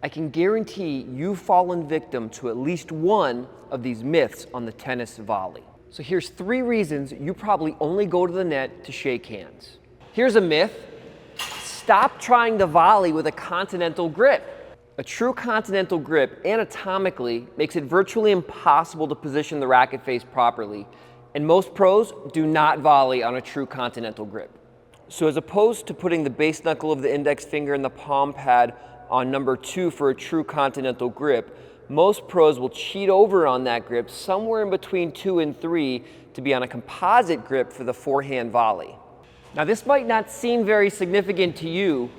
I can guarantee you've fallen victim to at least one of these myths on the tennis volley. So here's 3 reasons you probably only go to the net to shake hands. Here's a myth. Stop trying to volley with a continental grip. A true continental grip anatomically makes it virtually impossible to position the racket face properly, and most pros do not volley on a true continental grip. So as opposed to putting the base knuckle of the index finger and the palm pad on number 2 for a true continental grip, most pros will cheat over on that grip somewhere in between 2 and 3 to be on a composite grip for the forehand volley. Now this might not seem very significant to you,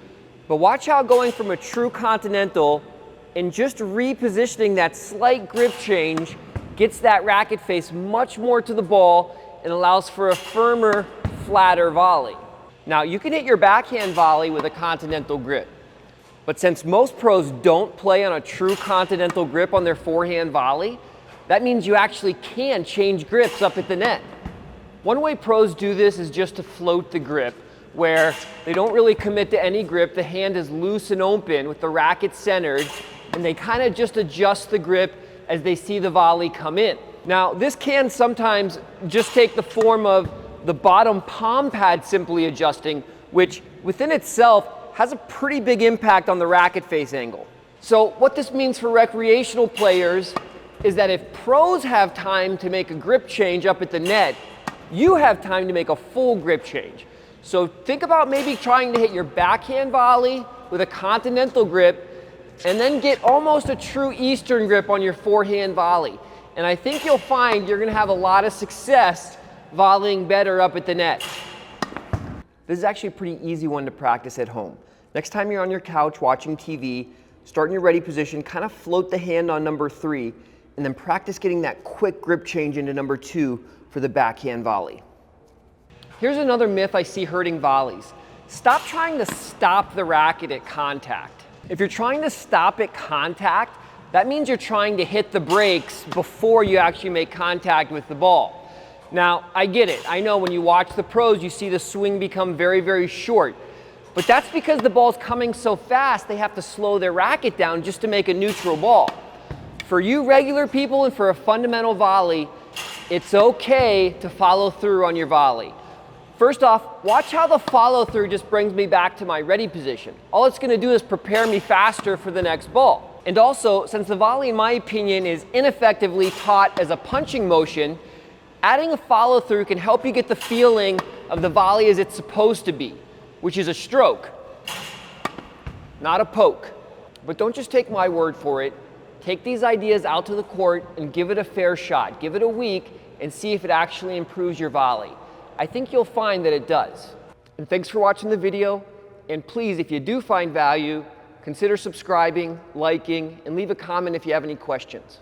but watch how going from a true continental and just repositioning that slight grip change gets that racket face much more to the ball and allows for a firmer, flatter volley. Now you can hit your backhand volley with a continental grip, but since most pros don't play on a true continental grip on their forehand volley, that means you actually can change grips up at the net. One way pros do this is just to float the grip, where they don't really commit to any grip, the hand is loose and open with the racket centered, and they kind of just adjust the grip as they see the volley come in. Now this can sometimes just take the form of the bottom palm pad simply adjusting, which within itself has a pretty big impact on the racket face angle. So what this means for recreational players is that if pros have time to make a grip change up at the net, you have time to make a full grip change. So think about maybe trying to hit your backhand volley with a continental grip and then get almost a true Eastern grip on your forehand volley. And I think you'll find you're gonna have a lot of success volleying better up at the net. This is actually a pretty easy one to practice at home. Next time you're on your couch watching TV, start in your ready position, kind of float the hand on number 3, and then practice getting that quick grip change into number 2 for the backhand volley. Here's another myth I see hurting volleys. Stop trying to stop the racket at contact. If you're trying to stop at contact, that means you're trying to hit the brakes before you actually make contact with the ball. Now, I get it. I know when you watch the pros, you see the swing become very, very short. But that's because the ball's coming so fast, they have to slow their racket down just to make a neutral ball. For you regular people and for a fundamental volley, it's okay to follow through on your volley. First off, watch how the follow through just brings me back to my ready position. All it's gonna do is prepare me faster for the next ball. And also, since the volley, in my opinion, is ineffectively taught as a punching motion, adding a follow through can help you get the feeling of the volley as it's supposed to be, which is a stroke, not a poke. But don't just take my word for it. Take these ideas out to the court and give it a fair shot. Give it a week and see if it actually improves your volley. I think you'll find that it does. And thanks for watching the video. And please, if you do find value, consider subscribing, liking, and leave a comment if you have any questions.